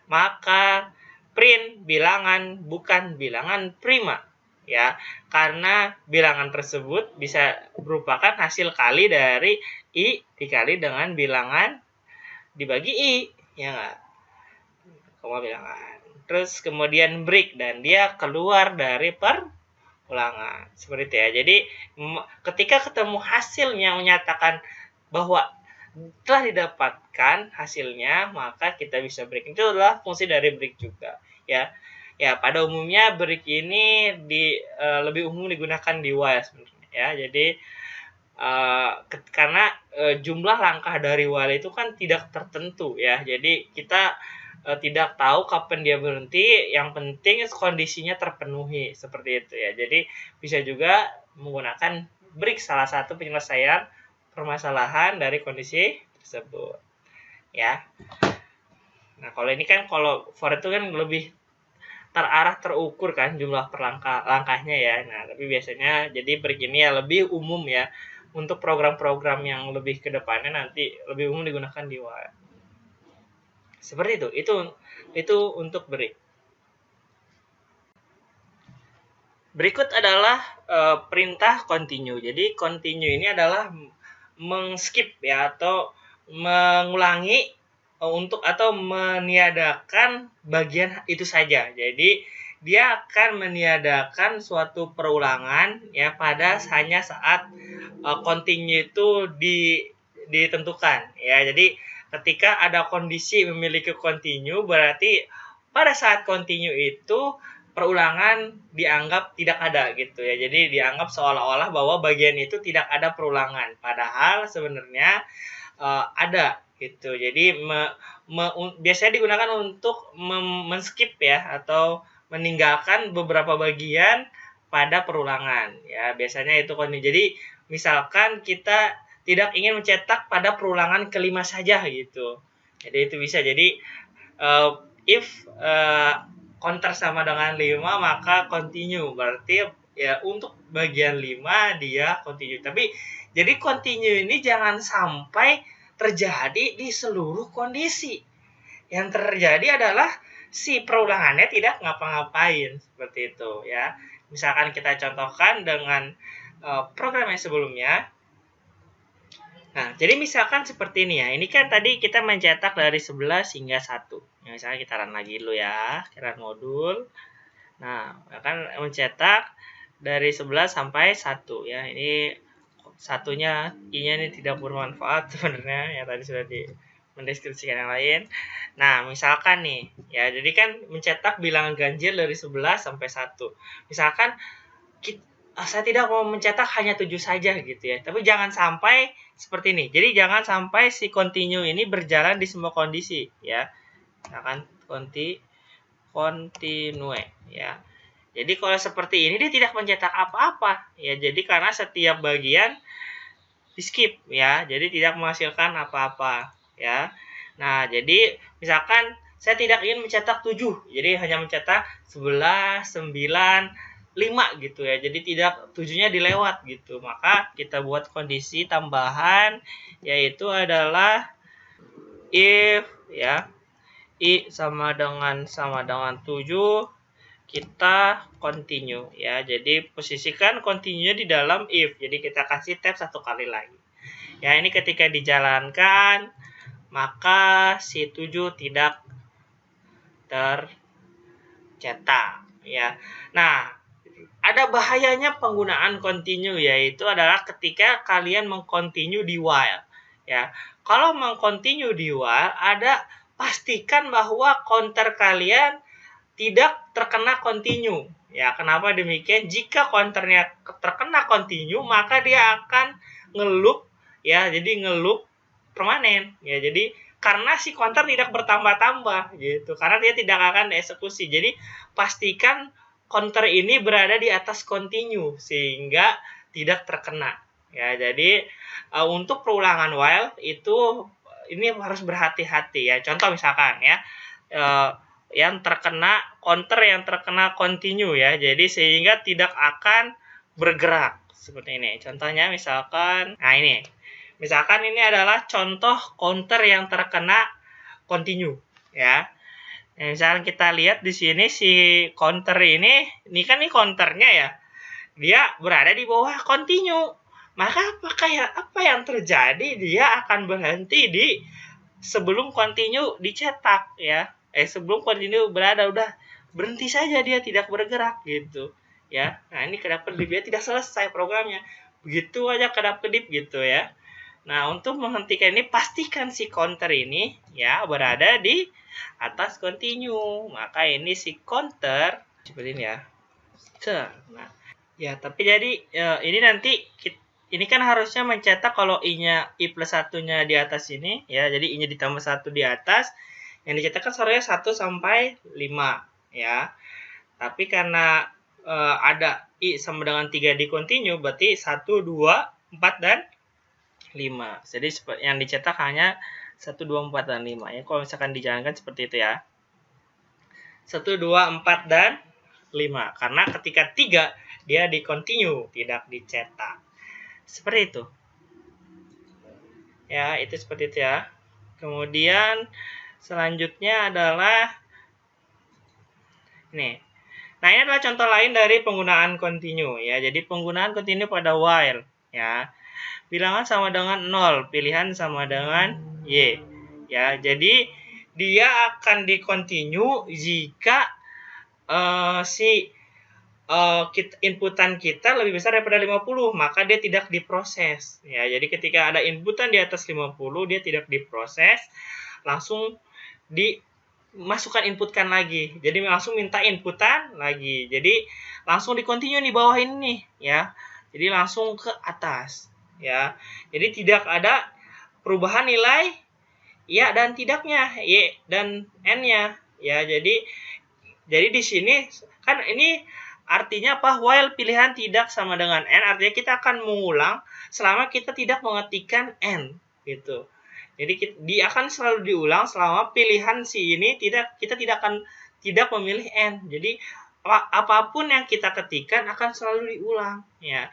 maka print bilangan bukan bilangan prima ya, karena bilangan tersebut bisa merupakan hasil kali dari i dikali dengan bilangan dibagi i ya enggak, koma bilangan. Terus kemudian break dan dia keluar dari perulangan seperti itu ya. Jadi ketika ketemu hasilnya menyatakan bahwa telah didapatkan hasilnya, maka kita bisa break. Itu adalah fungsi dari break juga ya. Ya, pada umumnya break ini lebih umum digunakan di while sebenarnya ya. Jadi karena jumlah langkah dari while itu kan tidak tertentu ya. Jadi kita tidak tahu kapan dia berhenti, yang penting kondisinya terpenuhi seperti itu ya. Jadi bisa juga menggunakan break salah satu penyelesaian permasalahan dari kondisi tersebut ya. Nah, kalau ini kan kalau for itu kan lebih terarah, terukur kan jumlah langkahnya ya. Nah, tapi biasanya jadi begini ya, lebih umum ya. Untuk program-program yang lebih ke depannya nanti lebih umum digunakan di while. Seperti itu. Itu untuk break. Berikut adalah perintah continue. Jadi continue ini adalah mengskip ya atau mengulangi untuk atau meniadakan bagian itu saja. Jadi dia akan meniadakan suatu perulangan ya pada hanya saat continue itu ditentukan ya. Jadi ketika ada kondisi memiliki continue berarti pada saat continue itu perulangan dianggap tidak ada gitu ya. Jadi dianggap seolah-olah bahwa bagian itu tidak ada perulangan. Padahal sebenarnya ada gitu. Jadi biasanya digunakan untuk men-skip ya atau meninggalkan beberapa bagian pada perulangan ya. Biasanya itu jadi misalkan kita tidak ingin mencetak pada perulangan kelima saja gitu. Jadi itu bisa. Jadi if counter sama dengan 5 maka continue, berarti ya untuk bagian 5 dia continue. Tapi jadi continue ini jangan sampai terjadi di seluruh kondisi. Yang terjadi adalah si perulangannya tidak ngapa-ngapain seperti itu ya. Misalkan kita contohkan dengan program yang sebelumnya. Nah, jadi misalkan seperti ini ya. Ini kan tadi kita mencetak dari 11 hingga 1. Ya, misalnya kita run lagi dulu ya. Run modul. Nah, akan mencetak dari 11 sampai 1 ya. Ini satunya i-nya ini tidak bermanfaat sebenarnya. Ya tadi sudah mendeskripsikan yang lain. Nah, misalkan nih, ya jadi kan mencetak bilangan ganjil dari 11 sampai 1. Misalkan saya tidak mau mencetak hanya 7 saja gitu ya. Tapi jangan sampai seperti ini. Jadi jangan sampai si continue ini berjalan di semua kondisi ya. Misalkan continue ya. Jadi kalau seperti ini dia tidak mencetak apa-apa ya. Jadi karena setiap bagian di skip ya. Jadi tidak menghasilkan apa-apa ya. Nah, jadi misalkan saya tidak ingin mencetak 7. Jadi hanya mencetak 11, 9, 5 gitu ya. Jadi tidak 7-nya dilewat gitu. Maka kita buat kondisi tambahan yaitu adalah if ya i sama dengan 7 kita continue ya. Jadi posisikan continue di dalam if. Jadi kita kasih tab satu kali lagi. Ya, ini ketika dijalankan maka si 7 tidak tercetak ya. Nah, ada bahayanya penggunaan continue yaitu adalah ketika kalian mengcontinue di while ya. Kalau mengcontinue di while pastikan bahwa counter kalian tidak terkena continue ya. Kenapa demikian? Jika counternya terkena continue maka dia akan ngeloop ya. Jadi ngeloop permanen ya. Jadi karena si counter tidak bertambah-tambah gitu. Karena dia tidak akan dieksekusi. Jadi pastikan counter ini berada di atas continue sehingga tidak terkena ya. Jadi untuk perulangan while itu ini harus berhati-hati ya. Contoh misalkan ya yang terkena counter yang terkena continue ya. Jadi sehingga tidak akan bergerak seperti ini. Contohnya misalkan ini. Misalkan ini adalah contoh counter yang terkena continue ya. Nah, misalnya kita lihat di sini si counter ini kan counternya ya, dia berada di bawah continue. Maka apa yang terjadi? Dia akan berhenti di sebelum continue dicetak ya. Sebelum continue berada udah berhenti saja, dia tidak bergerak gitu ya. Nah, ini kedap-kedip dia tidak selesai programnya. Begitu aja kedap-kedip gitu ya. Nah, untuk menghentikan ini pastikan si counter ini ya berada di atas continue. Maka ini si counter seperti ini ya. Nah, ya tapi jadi ini nanti ini kan harusnya mencetak kalau i-nya i plus 1-nya di atas ini ya. Jadi i-nya ditambah 1 di atas. Yang dicetak kan sorenya 1 sampai 5 ya. Tapi karena ada i sama dengan 3 di continue berarti 1, 2, 4 dan 5. Jadi yang dicetak hanya 1, 2, 4, dan 5 ya. Kalau misalkan dijalankan seperti itu ya. 1, 2, 4, dan 5. Karena ketika 3 dia di continue, tidak dicetak. Seperti itu. Ya, itu seperti itu ya. Kemudian selanjutnya adalah ini. Nah, ini adalah contoh lain dari penggunaan continue ya. Jadi penggunaan continue pada while ya. Bilangan sama dengan 0, pilihan sama dengan Y. Ya, jadi dia akan di-continue jika inputan kita lebih besar daripada 50, maka dia tidak diproses. Ya, jadi ketika ada inputan di atas 50, dia tidak diproses, langsung dimasukkan inputkan lagi. Jadi langsung minta inputan lagi. Jadi langsung di-continue di bawah ini ya. Jadi langsung ke atas ya. Jadi tidak ada perubahan nilai ya dan tidaknya, Y dan N-nya ya. Jadi di sini kan ini artinya apa? While pilihan tidak sama dengan N, artinya kita akan mengulang selama kita tidak mengetikkan N gitu. Jadi dia akan selalu diulang selama pilihan si ini kita tidak memilih N. Jadi apapun yang kita ketikkan akan selalu diulang ya.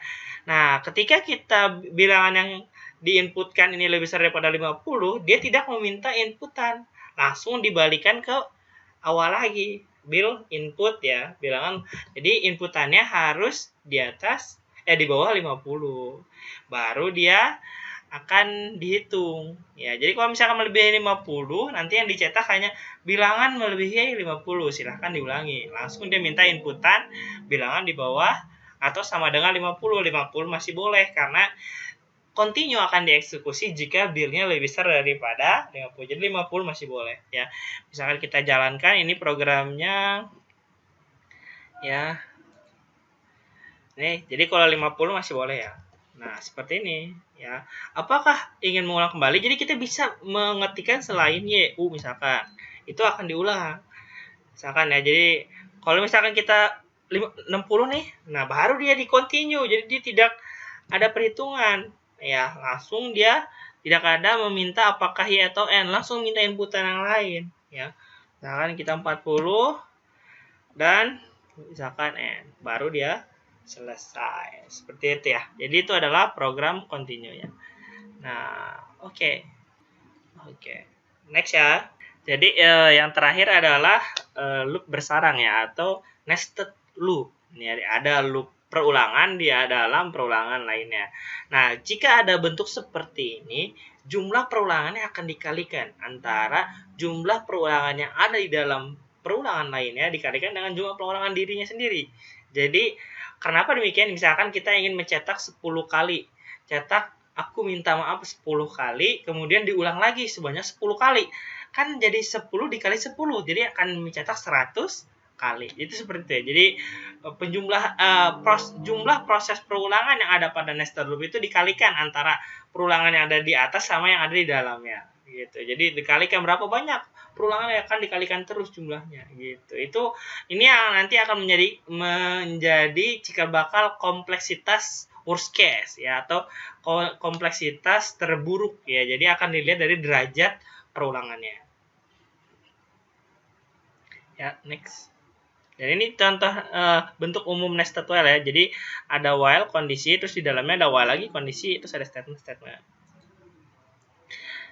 Nah, ketika kita bilangan yang diinputkan ini lebih besar daripada 50, dia tidak meminta inputan. Langsung dibalikan ke awal lagi. Input ya, bilangan. Jadi inputannya harus di bawah 50. Baru dia akan dihitung. Ya, jadi kalau misalkan melebihi 50, nanti yang dicetak hanya bilangan melebihi 50. Silahkan diulangi. Langsung dia minta inputan bilangan di bawah atau sama dengan 50. 50 masih boleh karena continue akan dieksekusi jika bilnya lebih besar daripada 50. Jadi 50 masih boleh ya. Misalkan kita jalankan ini programnya ya. Nih, jadi kalau 50 masih boleh ya. Nah, seperti ini ya. Apakah ingin mengulang kembali? Jadi kita bisa mengetikkan selain YU misalkan. Itu akan diulang. Misalkan ya. Jadi kalau misalkan kita 60 nih, nah baru dia di continue. Jadi dia tidak ada perhitungan. Ya, langsung dia tidak ada meminta apakah Y atau N, langsung minta inputan yang lain ya. Misalkan kita 40 dan misalkan N, baru dia selesai. Seperti itu ya. Jadi itu adalah program continue ya. Nah, oke. Next ya. Jadi yang terakhir adalah loop bersarang ya, atau nested loop. Ini ada loop perulangan di dalam perulangan lainnya. Nah, jika ada bentuk seperti ini, jumlah perulangannya akan dikalikan antara jumlah perulangan yang ada di dalam perulangan lainnya dikalikan dengan jumlah perulangan dirinya sendiri. Jadi, kenapa demikian? Misalkan kita ingin mencetak 10 kali. Cetak, aku minta maaf 10 kali, kemudian diulang lagi sebanyak 10 kali. Kan jadi 10 dikali 10, jadi akan mencetak 100 kali. Itu seperti itu ya. Jadi jumlah proses perulangan yang ada pada nested loop itu dikalikan antara perulangan yang ada di atas sama yang ada di dalamnya gitu. Jadi dikalikan berapa banyak perulangan yang akan dikalikan terus jumlahnya gitu. Ini yang nanti akan menjadi cikal bakal kompleksitas worst case ya, atau kompleksitas terburuk ya. Jadi akan dilihat dari derajat perulangannya. Ya, next. Dan ini contoh bentuk umum nested while ya. Jadi ada while kondisi, terus di dalamnya ada while lagi kondisi, terus ada statement.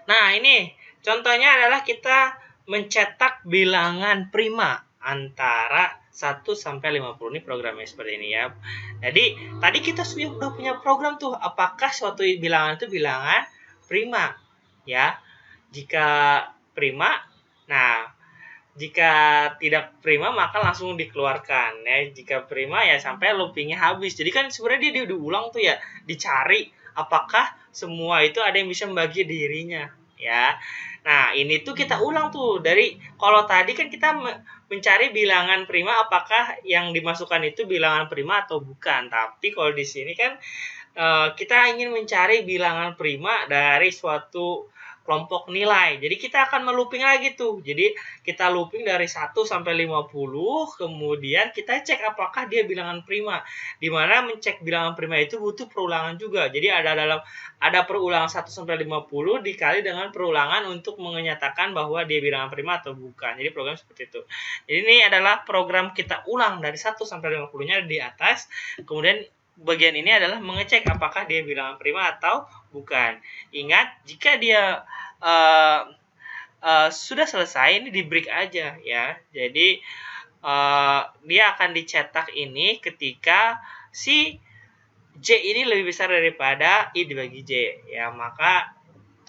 Nah, ini contohnya adalah kita mencetak bilangan prima antara 1 sampai 50. Ini programnya seperti ini ya. Jadi tadi kita sudah punya program tuh, apakah suatu bilangan itu bilangan prima ya. Jika prima, nah jika tidak prima maka langsung dikeluarkan ya. Jika prima ya sampai loopingnya habis. Jadi kan sebenarnya dia diulang tuh ya, dicari apakah semua itu ada yang bisa membagi dirinya ya. Nah, ini tuh kita ulang tuh dari, kalau tadi kan kita mencari bilangan prima apakah yang dimasukkan itu bilangan prima atau bukan. Tapi kalau di sini kan kita ingin mencari bilangan prima dari suatu kelompok nilai. Jadi kita akan melooping lagi tuh. Jadi kita looping dari 1 sampai 50, kemudian kita cek apakah dia bilangan prima. Dimana mencek bilangan prima itu butuh perulangan juga. Jadi ada perulangan 1 sampai 50 dikali dengan perulangan untuk menyatakan bahwa dia bilangan prima atau bukan. Jadi program seperti itu. Jadi ini adalah program kita ulang dari 1 sampai 50-nya di atas. Kemudian bagian ini adalah mengecek apakah dia bilangan prima atau bukan. Ingat, jika dia sudah selesai, ini di break aja ya. Jadi dia akan dicetak ini ketika si J ini lebih besar daripada I dibagi J ya, maka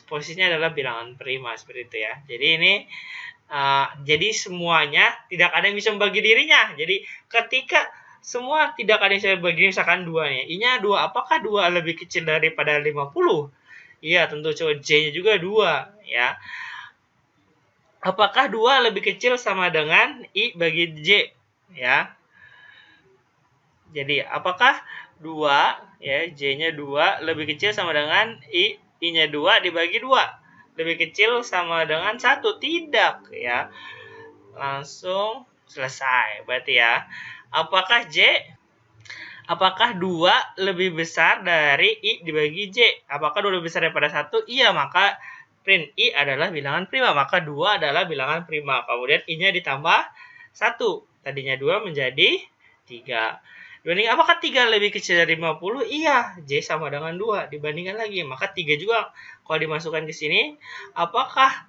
posisinya adalah bilangan prima seperti itu ya. Jadi ini jadi semuanya tidak ada yang bisa membagi dirinya. Jadi ketika semua tidak ada yang bisa membagi, misalkan 2 nih, I-nya 2, apakah 2 lebih kecil daripada 50? Iya, tentu coba J-nya juga 2 ya. Apakah 2 lebih kecil sama dengan I bagi J ya. Jadi apakah 2 ya, J-nya 2 lebih kecil sama dengan I-nya 2 dibagi 2 lebih kecil sama dengan 1? Tidak ya. Langsung selesai berarti ya. Apakah 2 lebih besar dari I dibagi J? Apakah 2 lebih besar daripada 1? Iya, maka print I adalah bilangan prima, maka 2 adalah bilangan prima. Kemudian I-nya ditambah 1. Tadinya 2 menjadi 3. Dibanding apakah 3 lebih kecil dari 50? Iya, J sama dengan 2. Dibandingkan lagi, maka 3 juga kalau dimasukkan ke sini, apakah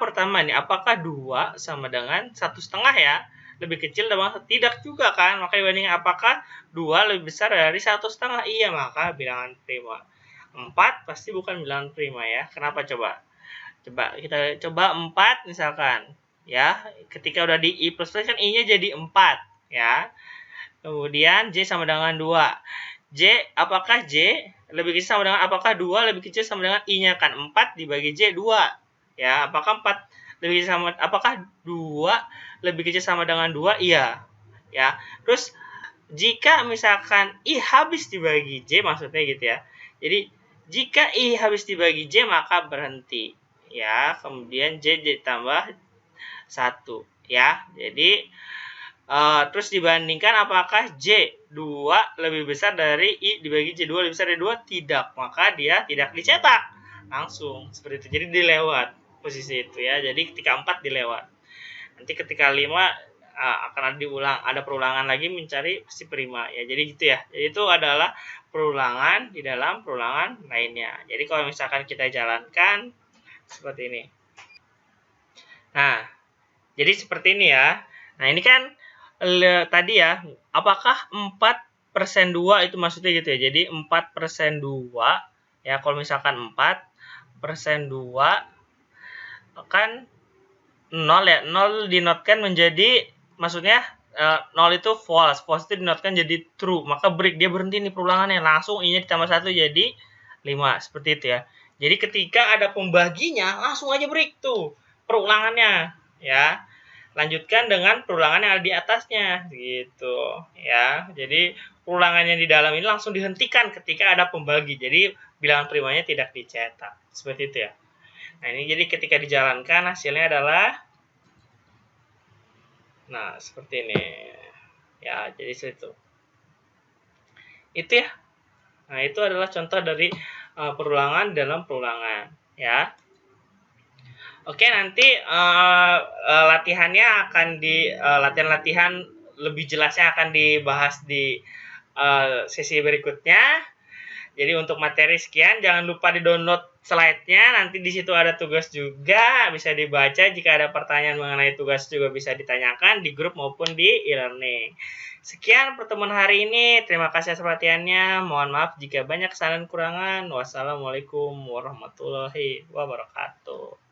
pertama nih, apakah 2 sama dengan 1,5 ya? Lebih kecil dan tidak juga kan? Maka dibanding apakah 2 lebih besar dari 1,5? Iya, maka bilangan prima. 4 pasti bukan bilangan prima ya. Kenapa coba? Coba kita coba 4 misalkan ya. Ketika udah di I plus kan I-nya jadi 4 ya. Kemudian J sama dengan 2. Apakah J lebih kecil sama dengan, apakah 2 lebih kecil sama dengan I-nya kan? 4 dibagi J 2. Ya, apakah 4 lebih kecil sama, apakah 2 lebih kecil sama dengan 2? Iya. Ya. Terus jika misalkan I habis dibagi J, maksudnya gitu ya. Jadi jika I habis dibagi J maka berhenti. Ya, kemudian J ditambah 1 ya. Jadi terus dibandingkan apakah J 2 lebih besar dari I dibagi J 2 lebih besar dari 2? Tidak, maka dia tidak dicetak. Langsung seperti itu. Jadi dilewat posisi itu ya. Jadi ketika 4 dilewat. Nanti ketika 5 akan ada perulangan lagi mencari si prima ya. Jadi gitu ya. Jadi itu adalah perulangan di dalam perulangan lainnya. Jadi kalau misalkan kita jalankan seperti ini. Nah, jadi seperti ini ya. Nah, ini kan tadi ya, apakah 4% 2 itu maksudnya gitu ya. Jadi 4% 2 ya, kalau misalkan 4% 2 kan 0 ya. 0 dinotkan menjadi, maksudnya 0 itu false. False itu dinotkan jadi true. Maka break, dia berhenti nih perulangannya. Langsung I-nya ditambah 1 jadi 5. Seperti itu ya. Jadi ketika ada pembaginya, langsung aja break tuh perulangannya ya. Lanjutkan dengan perulangan yang ada di atasnya gitu ya. Jadi perulangannya di dalam ini langsung dihentikan ketika ada pembagi. Jadi bilangan primanya tidak dicetak. Seperti itu ya. Nah, ini jadi ketika dijalankan hasilnya adalah seperti ini. Ya, jadi seperti itu. Itu ya. Nah, itu adalah contoh dari perulangan dalam perulangan ya. Oke, nanti latihannya akan latihan-latihan lebih jelasnya akan dibahas di sesi berikutnya. Jadi untuk materi sekian, jangan lupa di-download slide-nya. Nanti di situ ada tugas juga, bisa dibaca. Jika ada pertanyaan mengenai tugas juga bisa ditanyakan di grup maupun di e-learning. Sekian pertemuan hari ini. Terima kasih atas perhatiannya. Mohon maaf jika banyak kesalahan kurangan. Wassalamualaikum warahmatullahi wabarakatuh.